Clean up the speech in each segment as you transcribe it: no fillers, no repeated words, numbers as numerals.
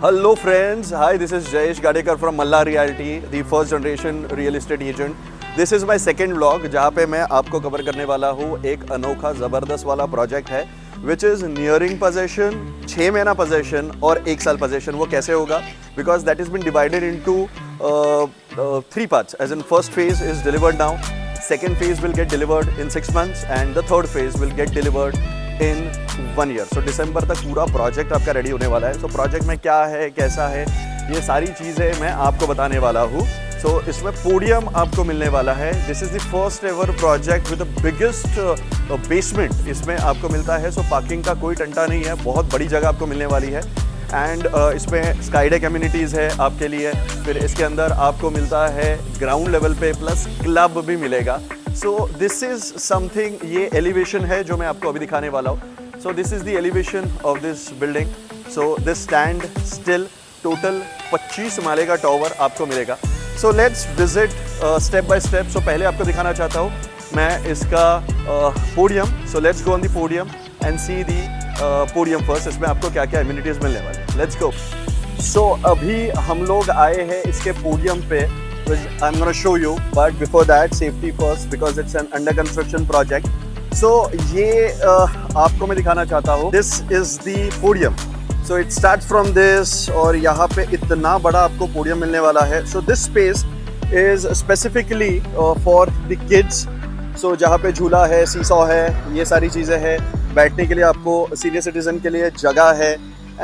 Hello friends, hi, this is Jayesh Gadekar from Malla Realty, the first generation real estate agent. This is my second vlog जहाँ पे मैं आपको cover करने वाला हूँ एक अनोखा ज़बरदस्त वाला प्रोजेक्ट है which is nearing possession, 6 महीना possession और 1 साल possession. वो कैसे होगा? Because that has been divided into 3 parts. As in first phase is delivered now, second phase will get delivered in 6 months and the third phase will get delivered in 1 year. So दिसंबर तक पूरा project आपका ready होने वाला है. So project में क्या है, कैसा है, ये सारी चीज़ें मैं आपको बताने वाला हूँ. So इसमें पोडियम आपको मिलने वाला है. This is the first ever project with the biggest basement इसमें आपको मिलता है. So पार्किंग का कोई टंटा नहीं है, बहुत बड़ी जगह आपको मिलने वाली है. एंड इसमें स्काई डेक एम्यूनिटीज़ है आपके लिए. फिर इसके अंदर आपको मिलता है ग्राउंड लेवल पे प्लस क्लब भी मिलेगा. सो दिस इज़ समथिंग, ये एलिवेशन है जो मैं आपको अभी दिखाने वाला हूँ. So this is the elevation of this building. So this stand still total 25 माले का टावर आपको मिलेगा. So let's visit step by step. So पहले आपको दिखाना चाहता हूँ मैं इसका podium. So let's go on the podium and see the podium first. इसमें आपको क्या क्या एम्यूनिटीज़ मिलने वाले हैं. Let's go. सो अभी हम लोग आए हैं इसके पोडियम पे. I'm going to show you, but before that, safety first because it's an under construction project. So ये आपको मैं दिखाना चाहता हूँ. This is the podium. So it starts from this और यहाँ पे इतना बड़ा आपको podium मिलने वाला है. So this space is specifically for the kids. So जहाँ पे झूला है, सीसॉ है, ये सारी चीज़ें हैं. बैठने के लिए आपको सीनियर सिटीजन के लिए जगह है.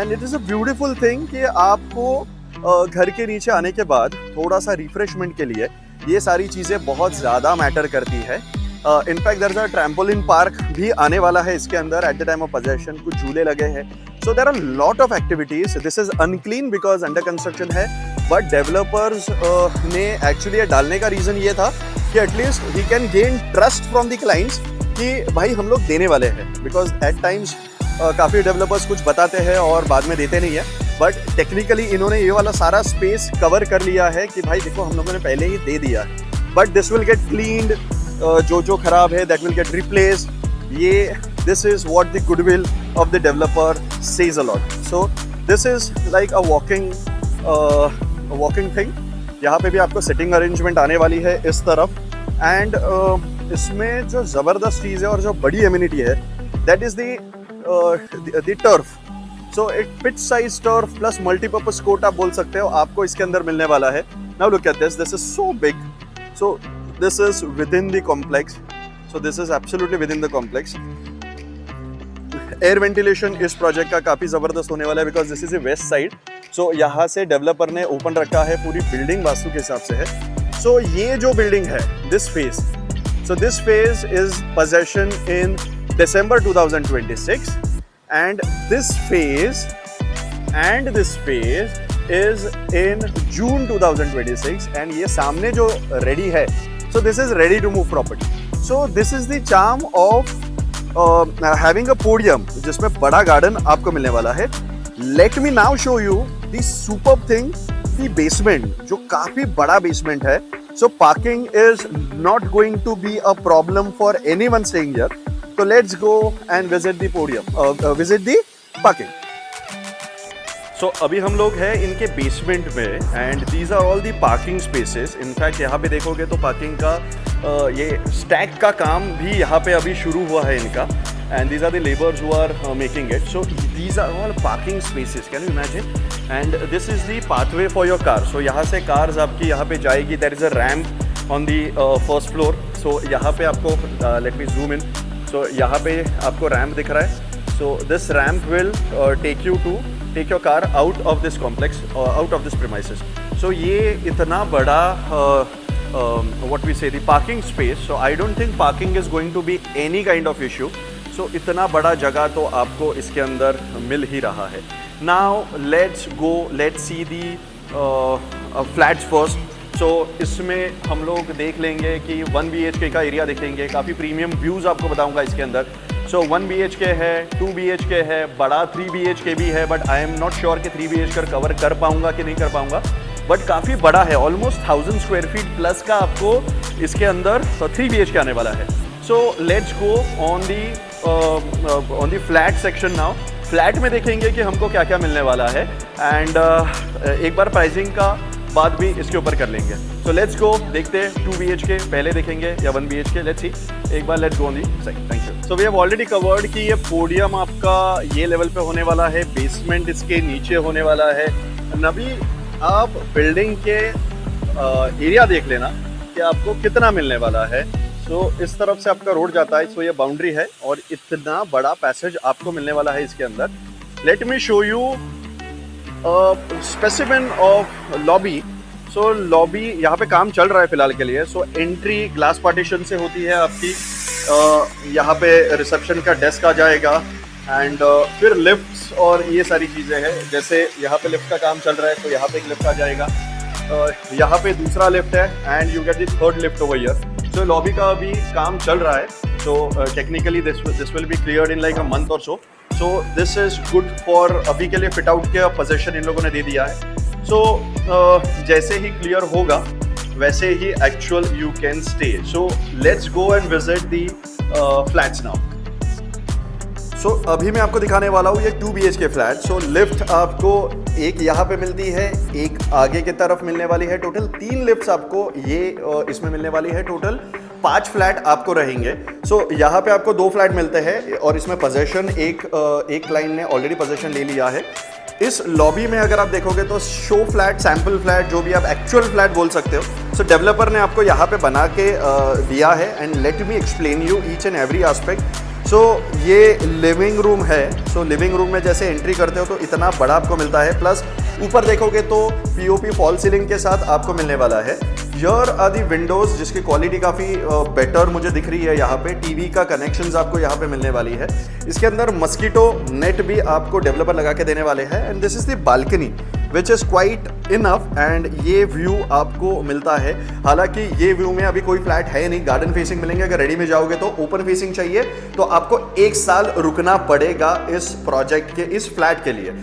And it is a beautiful thing कि आपको घर के नीचे आने के बाद थोड़ा सा रिफ्रेशमेंट के लिए ये सारी चीज़ें बहुत ज़्यादा मैटर करती है. In fact there is a trampoline park भी आने वाला है इसके अंदर at the time of possession. कुछ झूले लगे हैं. So there are lot of activities. This is unclean because under construction है, बट डेवलपर्स ने एक्चुअली ये डालने का रीज़न ये था कि at least he can gain trust from the clients कि भाई हम लोग देने वाले हैं. बिकॉज एट टाइम्स काफ़ी डेवलपर्स कुछ बताते हैं और बाद में देते नहीं है. बट टेक्निकली इन्होंने ये वाला सारा स्पेस कवर कर लिया है कि भाई देखो हम लोगों ने पहले ही दे दिया है. But this will get cleaned. जो खराब है दैट विल गेट रिप्लेस्ड. ये this is what the goodwill of the developer says a lot. So this is like a walking thing. यहाँ पे भी आपको सिटिंग अरेंजमेंट आने वाली है इस तरफ. एंड इसमें जो ज़बरदस्त चीज़ है और जो बड़ी एम्यूनिटी है दैट इज़ द टर्फ. सो एक pitch size turf plus multipurpose court आप बोल सकते हो आपको इसके अंदर मिलने वाला है. Now look at this. This is so big. So this is within the complex. So this is absolutely within the complex. Air ventilation इस प्रोजेक्ट का काफ़ी ज़बरदस्त होने वाला है because this is a west side. सो यहाँ से डेवलपर ने ओपन रखा है. पूरी बिल्डिंग वास्तु के हिसाब से है. सो ये जो बिल्डिंग है this phase, so this phase is possession in December 2026 and this phase is in June 2026 and ये सामने जो ready है, so this is ready to move property. So this is the charm of having a podium जिसमें बड़ा garden आपको मिलने वाला है. Let me now show you the superb thing, the basement जो काफी बड़ा basement है. So parking is not going to be a problem for anyone staying here. So let's go and visit the podium, visit the parking. So अभी हम लोग हैं इनके basement में and these are all the parking spaces. In fact यहाँ पे देखोगे तो पार्किंग का ये स्टैक का काम भी यहाँ पे अभी शुरू हुआ है इनका. And these are the laborers who are making it. So these are all parking spaces. Can you imagine? And this is the pathway for your car. So यहाँ से कार्स आपकी यहाँ पे जाएगी. There is a ramp on the first floor. So यहाँ पे आपको let me zoom in. So यहाँ पे आपको रैम्प दिख रहा है. So this ramp will take your car out of this complex, out of this premises. So ये इतना बड़ा what we say the parking space. So I don't think parking is going to be any kind of issue. So इतना बड़ा जगह तो आपको इसके अंदर मिल ही रहा है. Now let's see the flats first. सो इसमें हम लोग देख लेंगे कि 1 BHK का एरिया देखेंगे. काफ़ी प्रीमियम व्यूज़ आपको बताऊंगा इसके अंदर. सो 1 BHK है, 2 BHK है, बड़ा 3 BHK भी है. But I am not sure कि 3 BHK कवर कर पाऊंगा कि नहीं कर पाऊंगा. बट काफ़ी बड़ा है. ऑलमोस्ट 1000 स्क्वायर फीट प्लस का आपको इसके अंदर 3 BHK आने वाला है. सो let's go on the flat section now. Flat में देखेंगे कि हमको क्या क्या मिलने वाला है एंड एक बार प्राइसिंग का बात भी इसके ऊपर कर लेंगे। सो लेट्स गो, देखते हैं 2 BHK पहले देखेंगे या 1 BHK, लेट्स सी। एक बार let's go on the side. Thank you. So we have already covered कि ये पोडियम आपका ये लेवल पे होने वाला है, बेसमेंट इसके नीचे होने वाला है। अभी आप बिल्डिंग के एरिया देख लेना कि आपको कितना मिलने वाला है। सो इस तरफ से आपका रोड जाता है, सो ये बाउंड्री है और इतना बड़ा पैसेज आपको मिलने वाला है इसके अंदर। Late me show you specimen of lobby. So lobby यहाँ पे काम चल रहा है फिलहाल के लिए। सो एंट्री ग्लास पार्टीशन से होती है आपकी। यहाँ पे रिसेप्शन का डेस्क आ जाएगा एंड फिर लिफ्ट्स और ये सारी चीज़ें हैं। जैसे यहाँ पे लिफ्ट का काम चल रहा है तो यहाँ पे एक लिफ्ट आ जाएगा, यहाँ पे दूसरा लिफ्ट है and you get the third lift over here. So lobby का अभी काम चल रहा है। So technically this will be cleared in like a month और so. So this is good for अभी के लिए फिट आउट का पोजीशन इन लोगों ने दे दिया है। सो जैसे ही क्लियर होगा वैसे ही actual you can stay. So let's go and visit the flats now. So अभी मैं आपको दिखाने वाला हूँ ये 2 BHK फ्लैट। सो लिफ्ट आपको एक यहाँ पे मिलती है, एक आगे की तरफ मिलने वाली है। टोटल 3 लिफ्ट्स आपको ये इसमें मिलने वाली है। टोटल 5 फ्लैट आपको रहेंगे। सो यहाँ पे आपको 2 फ्लैट मिलते हैं और इसमें पोजेशन एक क्लाइंट ने ऑलरेडी पोजेशन ले लिया है। इस लॉबी में अगर आप देखोगे तो शो फ्लैट, सैम्पल फ्लैट, जो भी आप एक्चुअल फ्लैट बोल सकते हो, सो डेवलपर ने आपको यहाँ पे बना के दिया है। And let me explain you each and every aspect. So ये लिविंग रूम है। सो लिविंग रूम में जैसे एंट्री करते हो तो इतना बड़ा आपको मिलता है, प्लस ऊपर देखोगे तो पीओपी फॉल सीलिंग के साथ आपको मिलने वाला है। हियर आर दी विंडोज जिसकी क्वालिटी काफ़ी बेटर मुझे दिख रही है। यहाँ पे टीवी का कनेक्शंस आपको यहाँ पे मिलने वाली है। इसके अंदर मस्कीटो नेट भी आपको डेवलपर लगा के देने वाले हैं। And this is the balcony which is quite enough and ये व्यू आपको मिलता है। हालांकि ये व्यू में अभी कोई फ्लैट है नहीं, गार्डन फेसिंग मिलेंगे। अगर रेडी में जाओगे तो ओपन फेसिंग चाहिए तो आपको 1 साल रुकना पड़ेगा इस प्रोजेक्ट के, इस फ्लैट के लिए।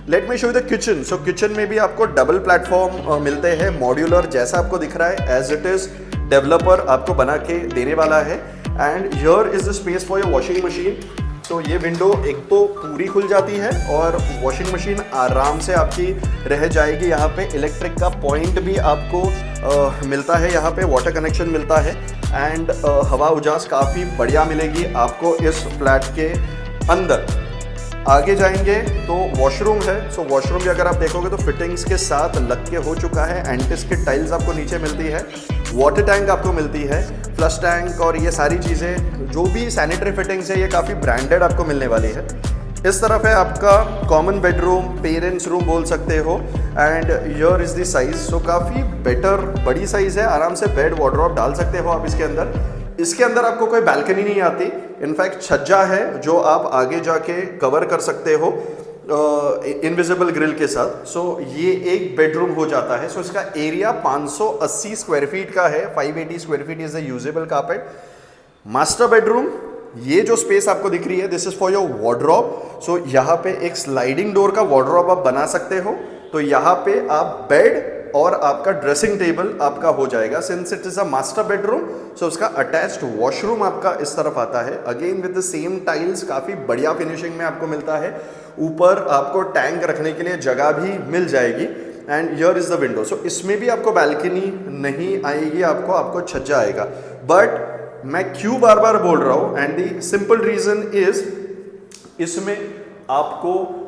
Late me show you the kitchen. So kitchen में भी आपको डबल प्लेटफॉर्म मिलते हैं, मॉड्यूलर जैसा आपको दिख रहा है एज इट इज डेवलपर आपको बना के देने वाला है। And here is the space for your washing machine. तो ये विंडो एक तो पूरी खुल जाती है और वॉशिंग मशीन आराम से आपकी रह जाएगी। यहाँ पे इलेक्ट्रिक का पॉइंट भी आपको मिलता है, यहाँ पे वाटर कनेक्शन मिलता है एंड हवा उजास काफ़ी बढ़िया मिलेगी आपको इस फ्लैट के अंदर। आगे जाएंगे तो वॉशरूम है। सो वॉशरूम भी अगर आप देखोगे तो फिटिंग्स के साथ लग के हो चुका है। एंटिस की टाइल्स आपको नीचे मिलती है, वाटर टैंक आपको मिलती है, फ्लश टैंक और ये सारी चीज़ें जो भी सैनिटरी फिटिंग्स है ये काफ़ी ब्रांडेड आपको मिलने वाली है। इस तरफ है आपका कॉमन बेडरूम, पेरेंट्स रूम बोल सकते हो। And here is the size. So काफ़ी बेटर बड़ी साइज़ है, आराम से बेड वार्डरोब डाल सकते हो आप इसके अंदर। इसके अंदर आपको कोई बालकनी नहीं आती, इनफैक्ट छज्जा है जो आप आगे जाके कवर कर सकते हो इनविजिबल ग्रिल के साथ। सो ये एक बेडरूम हो जाता है। सो इसका एरिया 580 स्क्वायर फीट का है। 580 square feet is the usable carpet. Master bedroom, ये जो स्पेस आपको दिख रही है this is for your wardrobe. So यहाँ पे एक स्लाइडिंग डोर का वार्डरोब आप बना सकते हो। तो यहाँ पे आप बेड और आपका ड्रेसिंग टेबल आपका हो जाएगा। Since it is a master bedroom सो उसका अटैच्ड वॉशरूम आपका इस तरफ आता है। Again with the same tiles, काफ़ी बढ़िया फिनिशिंग में आपको मिलता है। ऊपर आपको टैंक रखने के लिए जगह भी मिल जाएगी। And here is the window. So इसमें भी आपको बालकनी नहीं आएगी, आपको छज्जा आएगा। बट मैं क्यों बार बार बोल रहा हूँ, and the simple reason is इसमें आपको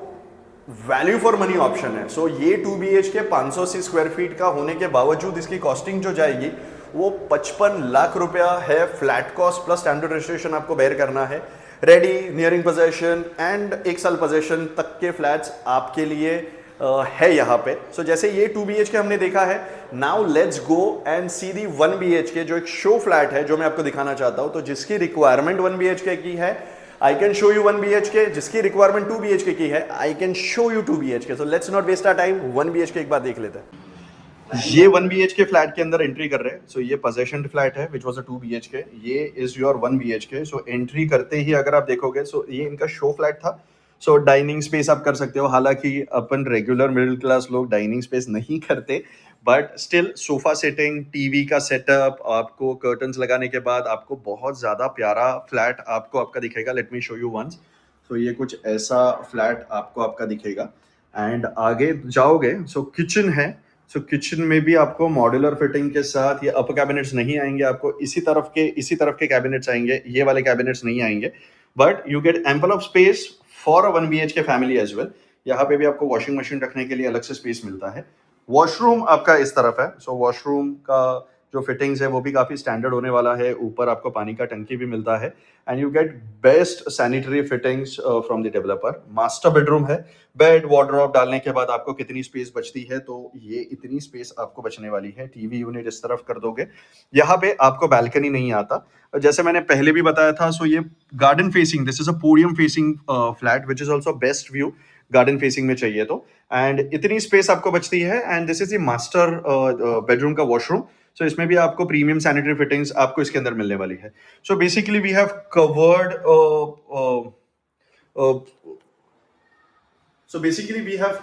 वैल्यू फॉर मनी ऑप्शन है। सो ये 2 BHK 580 स्क्वायर फीट का होने के बावजूद इसकी कॉस्टिंग जो जाएगी वो 55 लाख रुपया है। Flat cost plus standard registration आपको बेयर करना है। रेडी, नियरिंग पोजेशन एंड 1 साल पोजेशन तक के फ्लैट्स आपके लिए है यहाँ पे। सो जैसे ये 2 BHK हमने देखा है, now let's go and see the 1 BHK जो एक शो फ्लैट है जो मैं आपको दिखाना चाहता हूँ। तो जिसकी रिक्वायरमेंट 1 BHK की है I can show you 1 BHK, जिसकी रिक्वायरमेंट 2 BHK की है I can show you 2 BHK। So let's not waste our time, 1 BHK एक बार देख लेते हैं। ये 1 BHK फ्लैट के अंदर एंट्री कर रहे हैं। सो ये पोजेशन फ्लैट है विच वाज अ 2 BHK। ये is your 1 BHK। So entry करते ही अगर आप देखोगे सो ये इनका शो फ्लैट था। सो डाइनिंग स्पेस आप कर सकते हो। हालांकि अपन रेगुलर मिडिल क्लास लोग डाइनिंग स्पेस नहीं करते, but still sofa setting, TV का सेटअप, आपको कर्टन्स लगाने के बाद आपको बहुत ज़्यादा प्यारा फ्लैट आपको आपका दिखेगा। Let me show you once. तो ये कुछ ऐसा फ्लैट आपको आपका दिखेगा। एंड आगे जाओगे सो किचन है। सो किचन में भी आपको मॉड्यूलर फिटिंग के साथ ये अपर कैबिनेट्स नहीं आएंगे, आपको इसी तरफ के कैबिनेट्स आएंगे, ये वाले कैबिनेट्स नहीं आएंगे, but you get ample of space for a 1 BHK family as well. यहाँ पे भी आपको वॉशिंग मशीन रखने के लिए अलग से स्पेस मिलता है। वॉशरूम आपका इस तरफ है। सो वॉशरूम का जो फिटिंग्स है वो भी काफ़ी स्टैंडर्ड होने वाला है। ऊपर आपको पानी का टंकी भी मिलता है and you get best sanitary fittings from the developer. Master bedroom है। बेड वार्डरोब डालने के बाद आपको कितनी स्पेस बचती है, तो ये इतनी स्पेस आपको बचने वाली है। टीवी यूनिट इस तरफ कर दोगे। यहाँ पे आपको बैल्कनी नहीं आता, जैसे मैंने पहले भी बताया था। सो ये garden facing, this is a podium facing flat which is also best view garden facing में चाहिए तो। एंड इतनी स्पेस आपको बचती है and this is the master bedroom का वॉशरूम। सो इसमें भी आपको प्रीमियम सैनिटरी फिटिंग्स आपको इसके अंदर मिलने वाली है। So basically we have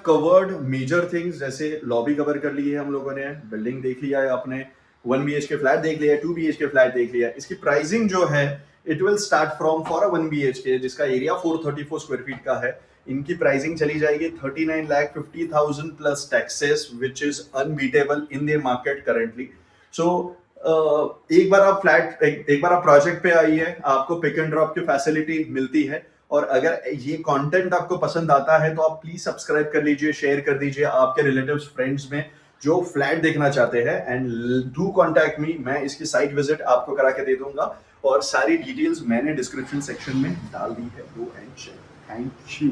covered major things. जैसे लॉबी कवर कर ली है हम लोगों ने, बिल्डिंग देख लिया है आपने, 1 BHK फ्लैट देख लिया है, 2 BHK फ्लैट देख लिया है। इसकी प्राइसिंग जो है it will start from for a 1 BHK जिसका एरिया 434 स्क्वायर फीट का है। इनकी प्राइसिंग चली जाएगी 39,50,000 plus taxes which is unbeatable in the market currently. So एक बार आप प्रोजेक्ट पे आइए, आपको पिक एंड ड्रॉप की फैसिलिटी मिलती है। और अगर ये कंटेंट आपको पसंद आता है तो आप प्लीज सब्सक्राइब कर लीजिए, शेयर कर दीजिए आपके रिलेटिव्स फ्रेंड्स में जो फ्लैट देखना चाहते हैं एंड डू कॉन्टैक्ट मी। मैं इसकी साइट विजिट आपको करा के दे दूंगा और सारी डिटेल्स मैंने डिस्क्रिप्शन सेक्शन में डाल दी है। Go and check. Thank you.